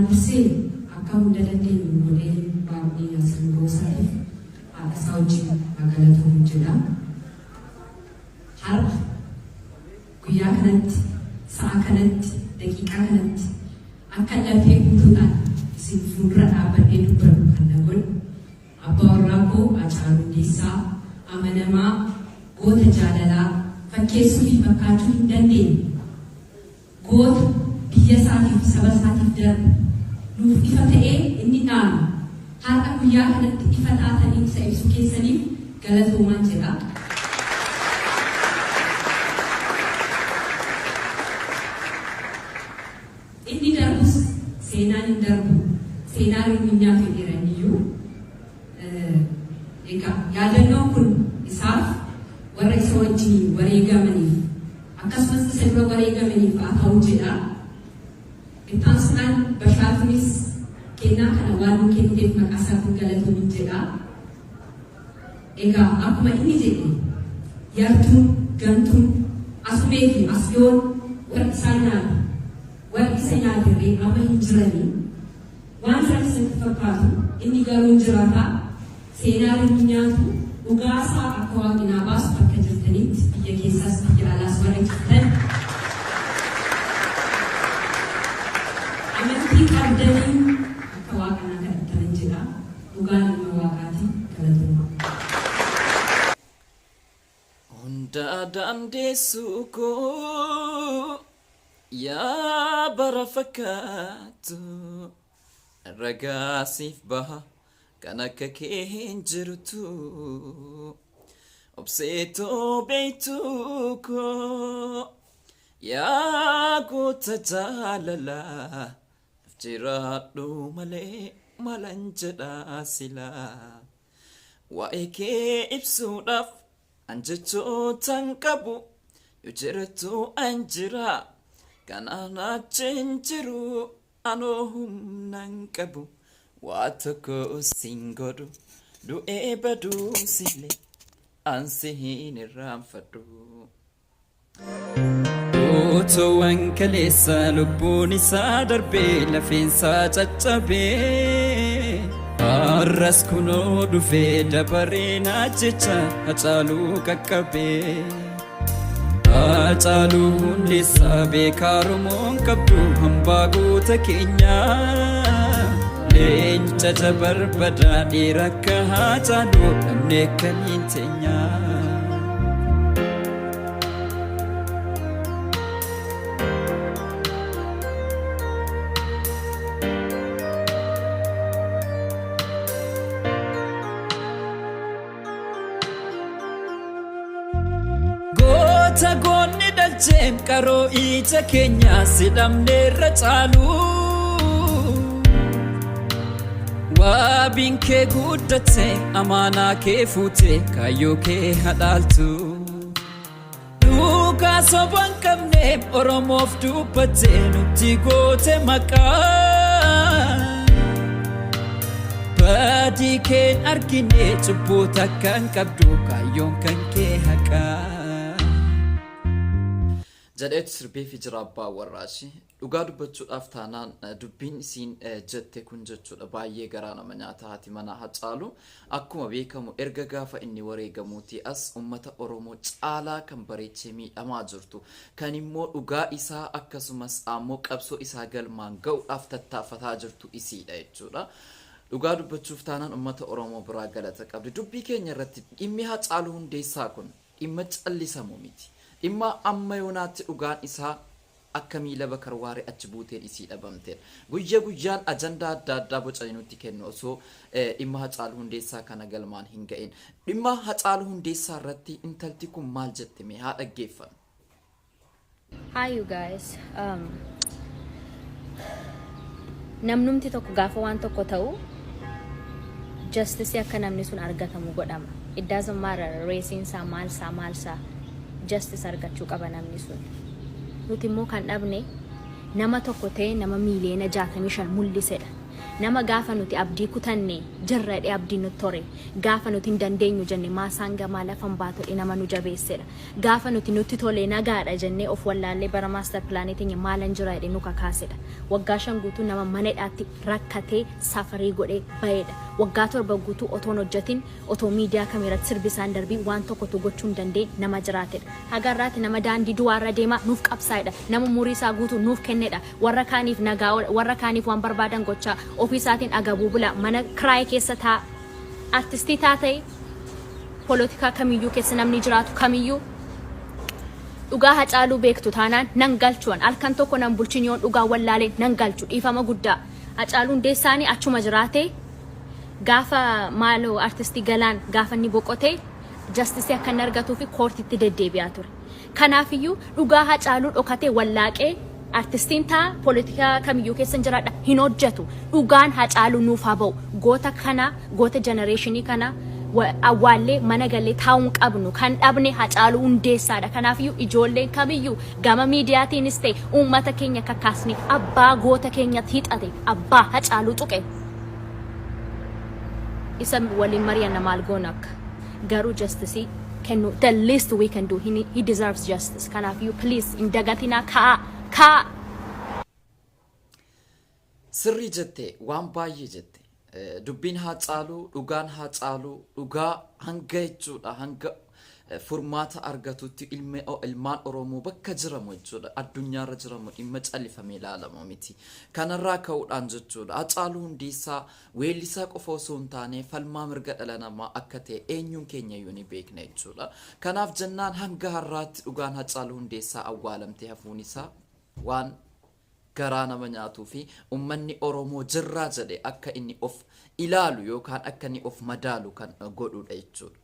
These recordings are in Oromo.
duraanisee akka hunda dandeenyu modeelii baay'ee yaasuu goosaafi haadhasaa wajjin magaalatoon jedha. Har'a guyyaa kanatti sa'a kanatti daqiiqaa kanatti akka lafee guutuudhaan isin fuuldura dhaabbadhee dubbadhu kan na godhu abbaa warraa koo Haacaaluu Hundeessaa amanamaa goota jaalalaa fakkeessuu fi fakkaachuu hin dandeenye goota biyya isaatiif saba isaatiif darbu nuuf ifa ta'ee inni dhaanu har'a guyyaa kanatti ifa taatanii isa ibsu keessaniif galatoomaa jedha. Inni darbus seenaan hin darbu seenaan minyaa fedheraniyyuu egaa yaadannoon kun isaaf warra isa wajjin wareegamaniif akkasumas isa dura wareegamaniif haa ta'u jedha. Ittaansuudhaan Bashaaruunis kennaa kana waan nu kenniteef maqaa isaaf galatoomaa jedha. Egaa akkuma inni jedhe yartuun gantuun asumee fi asyoon warri isaan nyaatu warri isa nyaatirree amma hin jiranii waan jiran isatti fakkaatu inni garuu jiraata seenaa inni nyaatu dhugaasaa akka waaqinaa baasu akka jirtanitti biyya keessaas biyya alaas warra jirtan amantii qabdanii akka waaqinaa kadhatan jedha. Dhugaan ilma waaqaatiin galatoomaa. Hunda dandeessuu koo yaa bara fakkaatu ragaasiif baha kan akka kee hin jirtu obseetoo beektuu koo yaa goota jaalalaa jiraadhu malee malan jedhaa silaa waa'ee kee ibsuudhaaf an jechootan qabu yoo jirtu an jiraa kanaan achiin jiru anoo humnan qabu waa tokko sin godhu du'ee baduu sillee an si hin irraanfadhu. Utuuwwan kaleessa lubbuun isaa darbee lafeensaa caccabee har'as kunoo dhufee dabaree naa jecha Haacaaluu qaqqabee. Haacaaluu Hundeessaa beekaa Oromoon qabdu hambaa goota keenyaa leenca jabarbadaa dhiira akka Haacaaluu dhabnee akkamiin teenyaa. Goonni dalcheem qaroo ija keenyaa sidhamneerra Haacaaluu waabiin kee guddatee amaanaa kee fuutee kaayyoo kee hadhaaltu dhugaa sobaan qabneef Oromoof dubbattee nutti goote maqaa badii keen argine cubbuuta kan qabdu kaayyoon kan kee haqaa. Jedheetu sirbee fi jira abbaa warraashi dhugaa dubbachuudhaaf taanaan dubbiin isiin jette kun jechuudha baay'ee garaa nama nyaata haati manaa Haacaaluu akkuma beekamu erga gaafa inni wareegamuutii as ummata Oromoo caalaa kan bareechee miidhamaa jirtu kan immoo dhugaa isaa akkasumas ammoo qabsoo isaa galmaan ga'uudhaaf tattaafataa jirtu isiidha jechuudha. Dhugaa dubbachuuf taanaan ummata Oromoo biraa galata qabdi. Dubbii keenya irratti dhimmi Haacaaluu Hundeessaa kun dhimma callisamu miti. Dhimma amma yoonaatti dhugaan isaa akka miila bakarwaaree achi buuteen isii dhabamteen guyyaa guyyaan ajandaa adda addaa bocanii nutti kennu osoo dhimma Haacaaluu Hundeessaa kana galmaan hin ga'in. Dhimma Haacaaluu Hundeessaa irratti intalti kun maal jette mee haa dhaggeeffannu. Hi you guys. Namnumti tokko gaafa waan tokko ta'u justice akka namni sun argatamu godhama. It doesn't matter raising saa maalsaa justice argachuu qaba namni sun. Nuti immoo kan dhabne nama tokko ta'e nama miiliyoona 65 mul'isedha. nama gaafa nuti abdii kutanne jirradhe abdii nutti tore gaafa nuti hin dandeenyu jenne maasaan gamaa lafan baatodhe nama nu jabeessedha gaafa nuti tolee nagaadha jennee of wallaallee bara maaster pilaanetiin maalan jira jedhe nu kakaasedha waggaa 5 guutuu nama maneedhaatti rakkatee safarii godhee baheedha waggaa 7 guutuu otoon hojjetin otoo miidiyaa kameeratti sirbisaan darbii waan tokkotu gochuu hin dandeenye nama jiraatedha hagarraatti nama daandii duwaarra deemaa nuuf qabsaa'edha nama umurii isaa guutuu nuuf kennedha warra kaaniif nagaa warra kaaniif waan barbaadan gochaa ofii isaatiin agabuu bula mana kiraayee keessa taa artistii taatee poolitikaa kamiyyuu keessa namni jiraatu kamiyyuu dhugaa Hacaaluu beektu taanaan nan galchuun halkan tokko nan bulchinyoon dhugaa wallaalee nan galchu dhiifama guddaa Hacaaluun deessaanii achuma jiraate gaafa maaloo artistii Galaan gaafa inni boqotee justice akka inni argatuu fi koortitti deddeebi'aa ture kanaafiyyuu dhugaa Hacaaluu dhokatee wallaaqee artistiin taa poolitikaa kamiyyuu keessa jiraadha hin hojjetu dhugaan Hacaaluu nuuf haa ba'u goota kana goota generatiinii kana awwaallee mana galee taa'uun qabnu kan dhabne Hacaaluu hundeessaadha kanaafiyyuu ijoolleen kamiyyuu gama miidiyaatiinis ta'e uummata keenya kakaasni abbaa goota keenyatti hixate abbaa Hacaaluu tuqe isa waliin mari'anna maal goona akka garuu justice kennu the least we can do he deserves justice kanaafiyyuu please hin dagatinaa ka sirrii jette waan baay'ee jette dubbiin Hacaaluu dhugaan Hacaaluu dhugaa hanga jechuudha hanga furmaata argatutti ilmaan Oromoo bakka jiramu jechuudha addunyaarra jiramu dhimma callifamee ilaalamu miti kanarraa ka'uudhaan jechuudha Hacaaluu Hundeessaa weellisaa qofa osoo hin taane falmaa mirga dhala namaa akka ta'e eenyuun keenya iyyuu ni beekna jechuudha kanaaf jennaan hanga har'aatti dhugaan Hacaaluu Hundeessaa awwaalamtee hafuun isaa waan garaa nama nyaatuu fi ummanni Oromoo jirraa jedhe akka inni of ilaalu yookaan akka inni of madaalu kan godhudha jechuudha.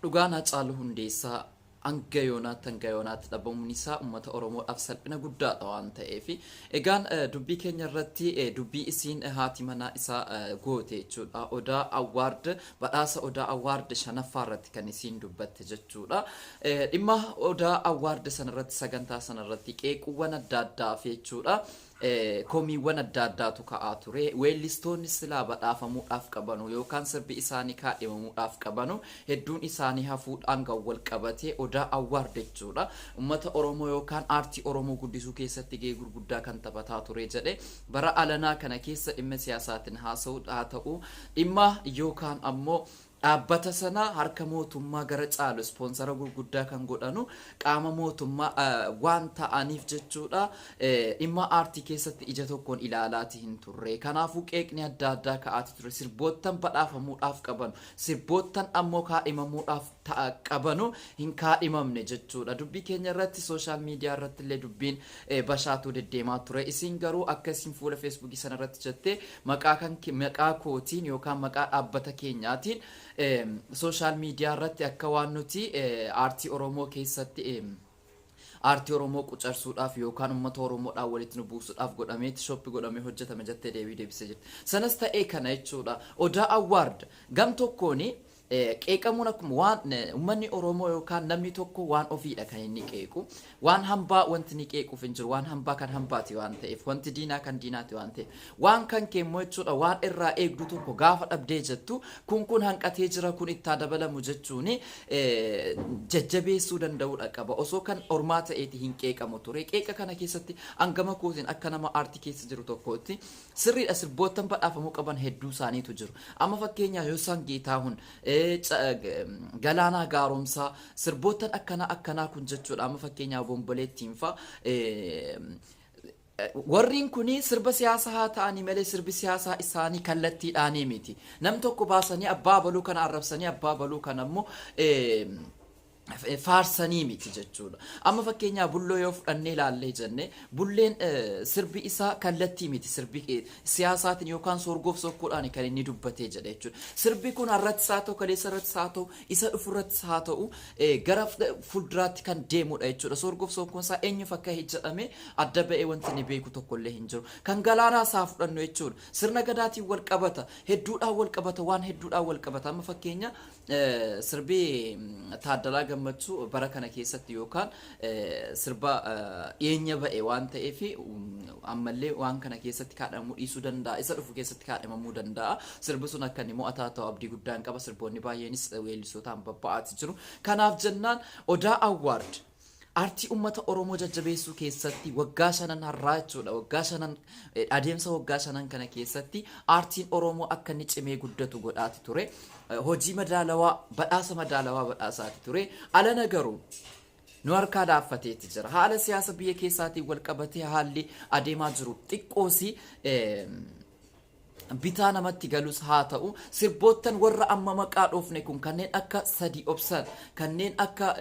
dhugaan Hacaaluu Hundeessaa hanga yoonaatti dhabamuun isaa uummata Oromoodhaaf salphina guddaadha waan ta'eef egaan dubbii keenya irratti dubbii isiin haati manaa isaa goote jechuudha Odaa Award badhaasa Odaa Award 5ffaa irratti kan isiin dubbatte jechuudha dhimma Odaa Award sanarratti sagantaa sanarratti qeequuwwan adda addaa jechuudha komiiwwan adda addaatu ka'aa ture weellistoonni silaa badhaafamuudhaaf qabanu yookaan sirbi isaanii kaadhimamuudhaaf qabanu hedduun isaanii hafuudhaan wal qabatee Odaa Award jechuudha uummata Oromoo yookaan aartii Oromoo guddisuu keessatti gahee gurguddaa kan taphataa ture jedhe bara alanaa kana keessa dhimma siyaasaatiin haasa'uudhaa ta'u dhimma yookaan ammoo dhaabbata sana harka mootummaa gara caalu sponsora gurguddaa kan godhanu qaama mootummaa waan ta'aniif jechuudha dhimma aartii keessatti ija tokkoon ilaalaati hin turre kanaafuu qeeqni adda addaa ka'aati ture sirboottan badhaafamuudhaaf qabanu sirboottan ammoo kaadhimamuudhaaf qabanu hin kaadhimamne jechuudha dubbii keenya irratti sooshaal miidiyaa irratti illee dubbiin bashaatuu deddeemaa ture isin garuu akkasiin fuula feesbuukii sana irratti jettee maqaa kootiin yookaan maqaa dhaabbata keenyaatiin social media irratti akka waan nuti aartii Oromoo keessatti aartii Oromoo qucarsuudhaaf yookaan uummata Oromoodhaan walitti nu buusuudhaaf godhameeti shoppii godhamee hojjetame jettee deebisee jirti. Sanas ta'ee kana jechuudha. Odaa Award gam tokkooni qeeqamuun akkuma waan uummanni Oromoo yookaan namni tokko waan ofiidha kan inni qeequ waan hambaa wanti ni qeequuf hin jiru waan hambaa kan hambaati waan ta'eef wanti diinaa kan diinaati waan ta'eef waan kan keemmoo jechuudha waan irraa eegdu tokko gaafa dhabdee jettu kun hanqatee jira kun itti dabalamu jechuun jajjabeessuu danda'uudha qaba osoo kan ormaa ta'eeti hin qeeqamu ture qeeqa kana keessatti hangama kootiin akka nama aartii keessa jiru tokkotti sirriidha sirboottan badhaafamuu qaban hedduu isaaniitu jiru amma fakkeenyaa Yoosan Geetaahun Galaanaa Gaaromsaa sirboottan akkanaa kun jechuudha amma fakkeenyaa Bomboleettiin fa warriin kuni sirba siyaasaa haa ta'anii malee sirbi siyaasaa isaanii kallattiidhaan miti nam tokko baasanii abbaa baluu kana arrabsanii abbaa baluu kana ammoo faarsanii miti jechuudha. Amma fakkeenyaa bulloo yoo fudhannee ilaallee jenne bulleen sirbi isaa kallattii miti sirbi siyaasaatiin yookaan sorgoof sokkoodhaan kan inni dubbatee jedha jechuudha. Sirbi kun har'atti haa ta'u kaleessa irratti haa ta'u isa dhufurratti haa ta'u gara fuulduraatti kan deemudha jechuudha. Sorgoof sokkoon isaa eenyuuf akka jedhame adda ba'ee wanti inni beeku tokkollee hin jiru. Kan galaanaa isaa fudhannu jechuudha. Sirna gadaatiin wal qabata, hedduudhaan wal qabata, waan hedduudhaan wal qabata. Amma fakkeenya sirbii Taaddalaa Gammachuu bara kana keessatti yookaan sirba dhiyeenya ba'e waan ta'eef ammallee waan kana keessatti kaadhamuu dhiisuu danda'a. Isa dhufu keessatti kaadhamamuu danda'a. Sirbi sun akka inni mo'ataa ta'u abdii guddaan qaba. Sirboonni baay'eenis weellisootaan babba'aati jiru. Kanaaf jennaan Odaa Awwaard artii ummata Oromoo jajjabeessuu keessatti waggaa 5 har'aa jechuudha. Waggaa 5 adeemsa waggaa 5 kana keessatti artiin Oromoo akka inni cimee guddatu godhaati ture. Hojii madaalawaa badhaasa madaalawaa badhaasaati ture. Alana garuu nu harkaa dhaaffateetti jira. Haala siyaasa biyya keessaatiin wal qabatee haalli adeemaa jiru xiqqoosi bitaa namatti galus haa ta'u sirboottan warra amma maqaa dhoofne kun kanneen akka Sadii Obsan kanneen akka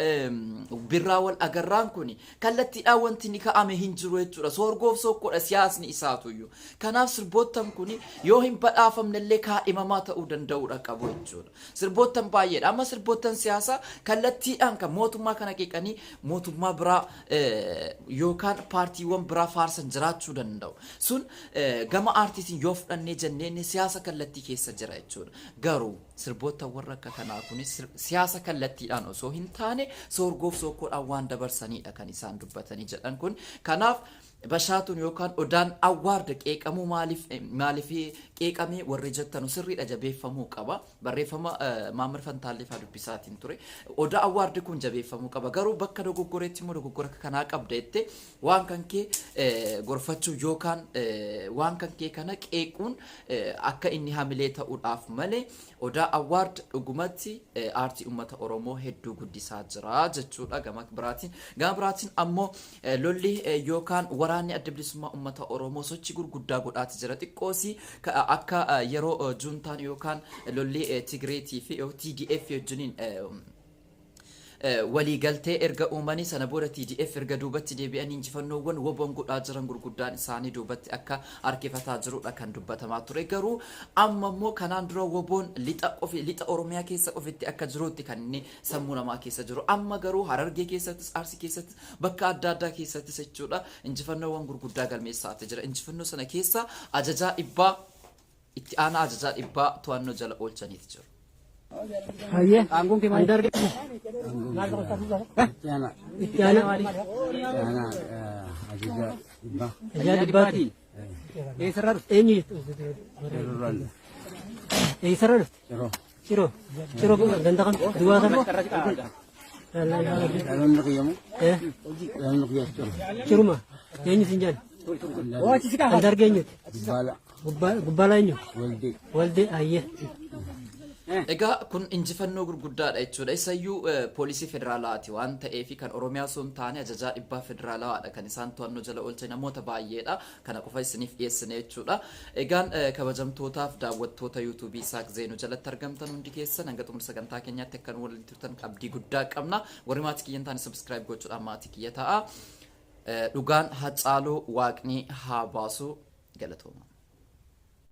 Birraa Wal Agarraan kun kallattiidhaan wanti ni ka'ame hin jiru jechuudha. Sorgoof sokkoodha siyaasni isaatuyyuu. Kanaaf sirboottan kun yoo hin badhaafamnellee kaadhimamaa ta'uu danda'uudha qabu jechuudha. Sirboottan baay'eedha. Amma sirboottan siyaasaa kallattiidhaan kan mootummaa kana qeeqanii mootummaa biraa yookaan paartiiwwan biraa faarsan jiraachuu danda'u. Sun gama aartiitiin yoo fudhannee jenne inni siyaasa kallattii keessa jira jechuudha. Garuu sirboota warra akka kanaa kunis siyaasa kallattiidhaan osoo hin taane sorgoof sokkoodhaan waan dabarsanidha kan isaan dubbatanii jedhan kun. Kanaaf Bashaatuun yookaan Odaan Awwaard qeeqamuu maaliif qeeqamee warri jettanu sirriidha jabeeffamuu qaba. Barreeffama Maamir Fantaalleefaa dubbisaatiin ture. Odaa Awwaard kun jabeeffamuu qaba. Garuu bakka dogoggoreetti immoo dogoggora kanaa qabda jettee waan kan kee gorfachuu yookaan waan kan kee kana qeequun akka inni hamilee ta'uudhaaf malee Odaa Awwaard dhugumatti aartii ummata Oromoo hedduu guddisaa jira jechuudha gama biraatiin ammoo lolli yookaan waraanni adda bilisummaa ummata Oromoo sochii gurguddaa godhaati jira. Xiqqoosi akka yeroo juntaan yookaan lolli Tigreetii fi TDF wajjiniin walii galtee erga uumanii sana booda TDF erga duubatti deebi'anii injifannoowwan woboon godhaa jiran gurguddaan isaanii duubatti akka harkifataa jirudha kan dubbatamaa ture. Garuu amma immoo kanaan dura woboon lixa Oromiyaa keessa ofitti akka jirutti kan inni sammuu namaa keessa jiru. Amma garuu Harargee keessattis Arsii keessattis bakka adda addaa keessattis jechuudha injifannoowwan gurguddaa galmeessaati jira. Injifannoo sana keessa ajajaa dhibbaa itti aanaa ajajaa dhibbaa to'annoo jala oolchaniiti jiru. Hayya, anggung ke mandar ke? Tiana wali. Tiana, Aziza, Jadi bati. Serar. Ini. Seruran. Serar. Ciro. Ciro gandakan dua kan? Dalam nak yamu? Dalam nak yastu. Ciro mah. Ini sinjan. Oh, cika. Mandar ke ini? Gubbala ini. Walde ayah. Egaa kun injifannoo gurguddaadha jechuudha. Isayyuu poolisii federaalaati waan ta'eef kan Oromiyaa sun taane ajajaa dhibbaa federaalaadha kan isaan to'annoo jala oolchan namoota baay'eedha. Kana qofa isiniif dhiyeessine jechuudha. Egaan kabajamtootaaf daawwattoota yuutuubii Isaaq Zeenuu jalatti argamtan hundi keessan hanga xumura sagantaa keenyaatti akka waliin turtan abdii guddaa qabna. Warri maatii kiyyan taane subscribe gochuudhaan maatii kiyya ta'a. Dhugaan Hacaaluu Waaqni haa baasu galatooma.